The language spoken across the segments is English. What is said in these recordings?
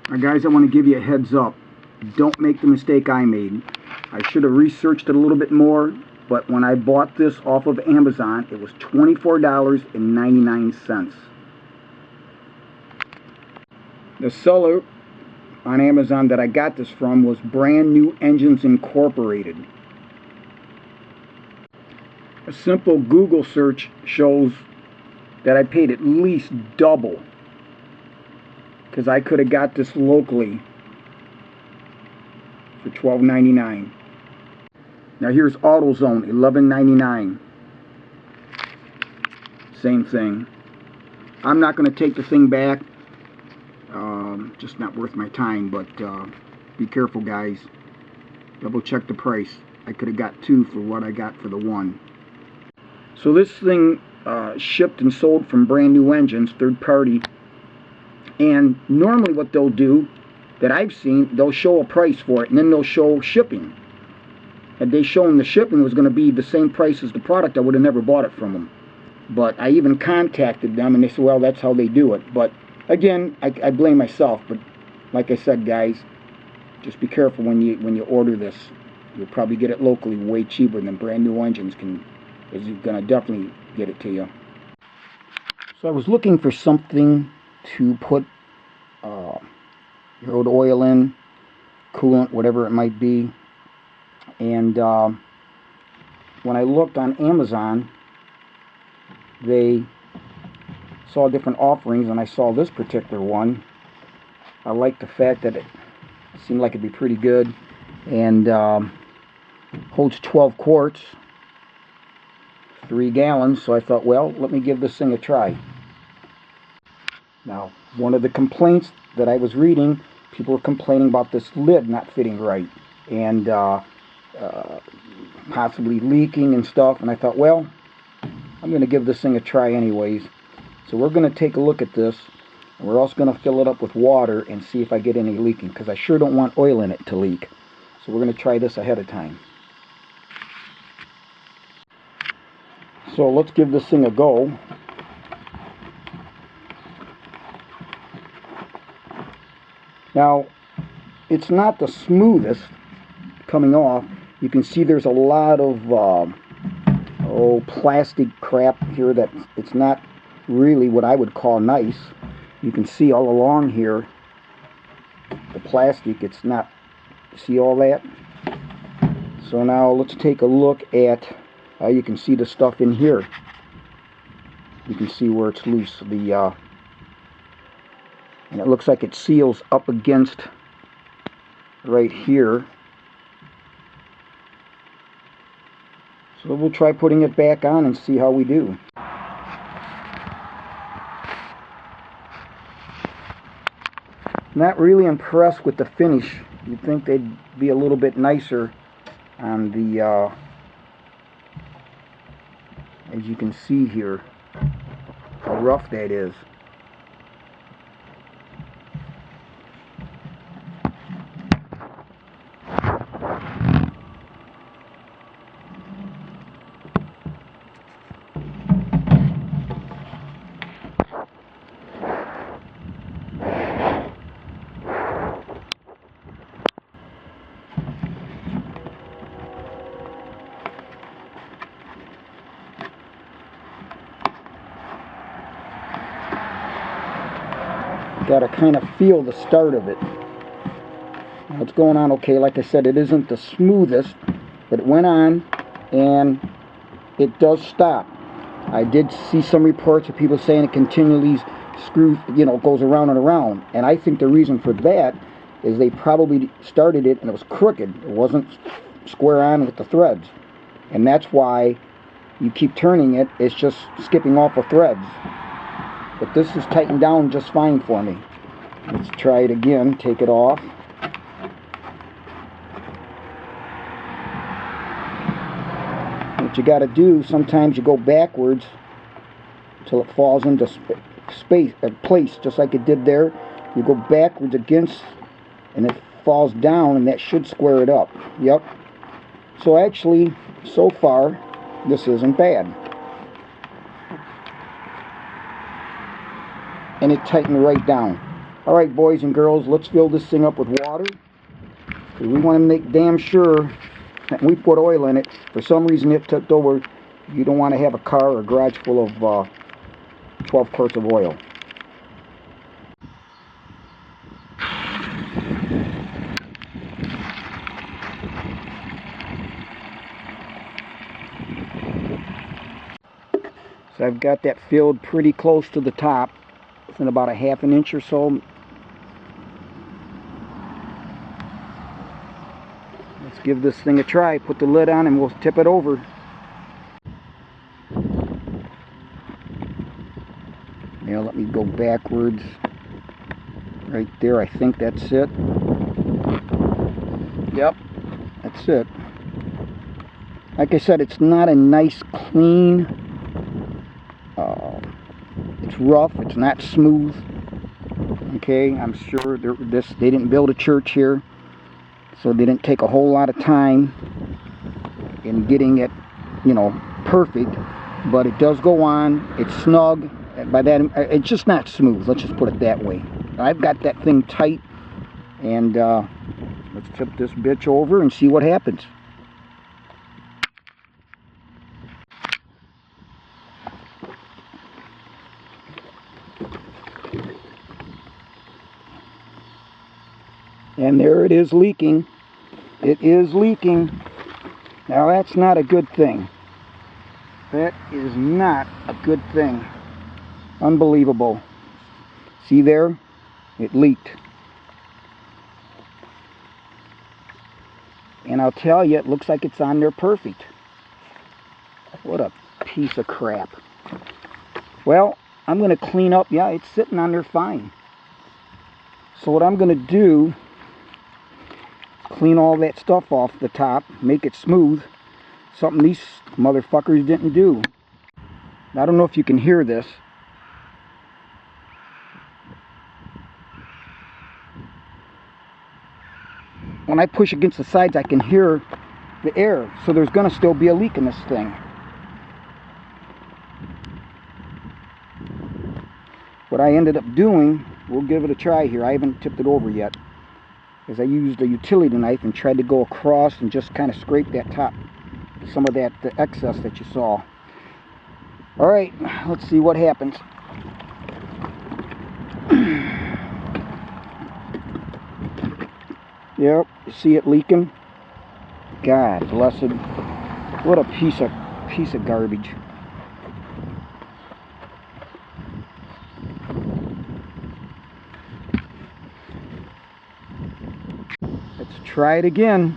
Now guys, I want to give you a heads up. Don't make the mistake I made. I should have researched it a little bit more, but when I bought this off of Amazon, it was $24.99. The seller on Amazon that I got this from was Brand New Engines Incorporated. A simple Google search shows that I paid at least double, because I could have got this locally for $12.99. Now here's AutoZone, $11.99. Same thing. I'm not going to take the thing back. Just not worth my time, but be careful, guys. Double check the price. I could have got two for what I got for the one. So this thing shipped and sold from Brand New Engines, third party. And normally what they'll do, that I've seen, they'll show a price for it, and then they'll show shipping. Had they shown the shipping was going to be the same price as the product, I would have never bought it from them. But I even contacted them, and they said, well, that's how they do it. But again, I blame myself. But like I said, guys, just be careful when you order this. You'll probably get it locally way cheaper than Brand New Engines is going to definitely get it to you. So I was looking for something to put your oil in, coolant, whatever it might be. And when I looked on Amazon, they saw different offerings, and I saw this particular one. I liked the fact that it seemed like it'd be pretty good, and holds 12 quarts, 3 gallons, so I thought, well, let me give this thing a try. Now, one of the complaints that I was reading, people were complaining about this lid not fitting right, and possibly leaking and stuff, and I thought, well, I'm going to give this thing a try anyways. So we're going to take a look at this, and we're also going to fill it up with water and see if I get any leaking, because I sure don't want oil in it to leak. So we're going to try this ahead of time. So let's give this thing a go. Now, it's not the smoothest coming off. You can see there's a lot of plastic crap here that it's not really what I would call nice. You can see all along here the plastic, it's not, see all that? So now let's take a look at, you can see the stuff in here. You can see where it's loose, and it looks like it seals up against right here. So we'll try putting it back on and see how we do. Not really impressed with the finish. You'd think they'd be a little bit nicer on the, as you can see here, how rough that is. Got to kind of feel the start of it. Now it's going on okay. Like I said, it isn't the smoothest, but it went on and it does stop. I did see some reports of people saying it continually goes around and around, and I think the reason for that is they probably started it and it was crooked. It wasn't square on with the threads, and that's why you keep turning it, it's just skipping off of threads. But this is tightened down just fine for me. Let's try it again. Take it off. What you got to do, sometimes you go backwards until it falls into place, just like it did there. You go backwards against, and it falls down, and that should square it up. Yep. So actually, so far, this isn't bad. And it tightened right down. Alright, boys and girls, let's fill this thing up with water. We want to make damn sure that when we put oil in it, for some reason it tipped over, you don't want to have a car or a garage full of 12 quarts of oil. So I've got that filled pretty close to the top, within about a half an inch or so. Let's give this thing a try. Put the lid on and we'll tip it over. Now let me go backwards. Right there, I think that's it. Yep, that's it. Like I said, it's not a nice, clean, it's rough, it's not smooth. Okay, I'm sure they didn't build a church here, so they didn't take a whole lot of time in getting it, you know, perfect. But it does go on, it's snug. By that, it's just not smooth, let's just put it that way. I've got that thing tight, and let's tip this bitch over and see what happens. And there it is leaking. It is leaking. Now that's not a good thing. That is not a good thing. Unbelievable. See there? It leaked. And I'll tell you, it looks like it's on there perfect. What a piece of crap. Well, I'm going to clean up. Yeah, it's sitting on there fine. So what I'm going to do, clean all that stuff off the top, make it smooth. Something these motherfuckers didn't do. I don't know if you can hear this. When I push against the sides, I can hear the air. So there's going to still be a leak in this thing. What I ended up doing, we'll give it a try here. I haven't tipped it over yet. Is I used a utility knife and tried to go across and just kind of scrape that top, some of that the excess that you saw. Alright, let's see what happens. Yep, you see it leaking? God blessed. What a piece of garbage. Let's try it again.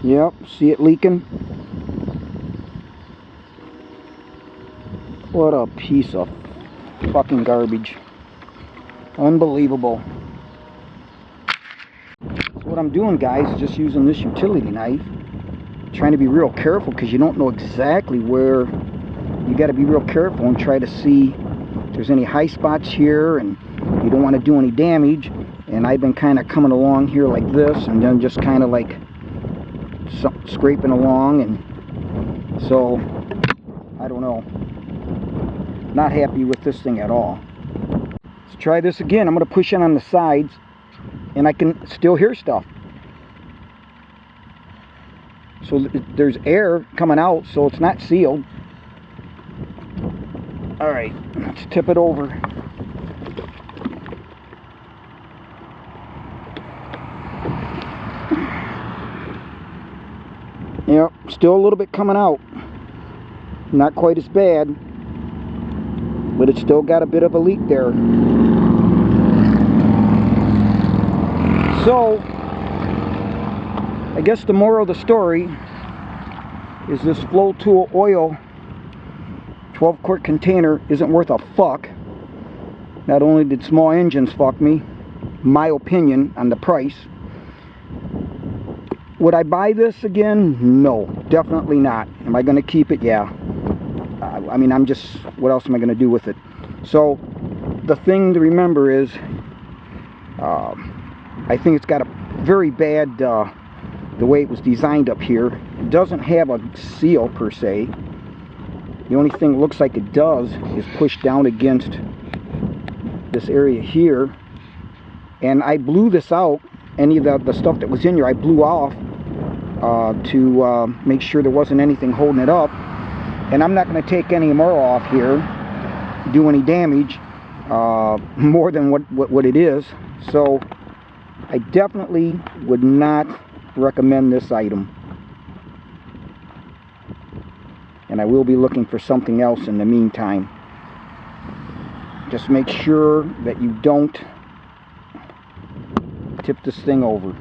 Yep, see it leaking? What a piece of fucking garbage. Unbelievable. So what I'm doing, guys, is just using this utility knife. Trying to be real careful because you don't know exactly where. You got to be real careful and try to see if there's any high spots here, and you don't want to do any damage. And I've been kind of coming along here like this, and then just kind of like scraping along, and so I don't know. Not happy with this thing at all. Let's try this again. I'm going to push in on the sides, and I can still hear stuff. So there's air coming out, so it's not sealed. Alright, let's tip it over. Yep, still a little bit coming out. Not quite as bad, but it's still got a bit of a leak there. So, I guess the moral of the story is this FloTool oil 12 quart container isn't worth a fuck. Not only did small engines fuck me, my opinion on the price. Would I buy this again? No, definitely not. Am I going to keep it? Yeah. I mean, I'm just, what else am I going to do with it? So, the thing to remember is, I think it's got a very bad, the way it was designed up here. It doesn't have a seal per se. The only thing it looks like it does is push down against this area here. And I blew this out. Any of the stuff that was in here I blew off to make sure there wasn't anything holding it up. And I'm not going to take any more off here, do any damage more than what it is. So I definitely would not recommend this item. And I will be looking for something else in the meantime. Just make sure that you don't tip this thing over.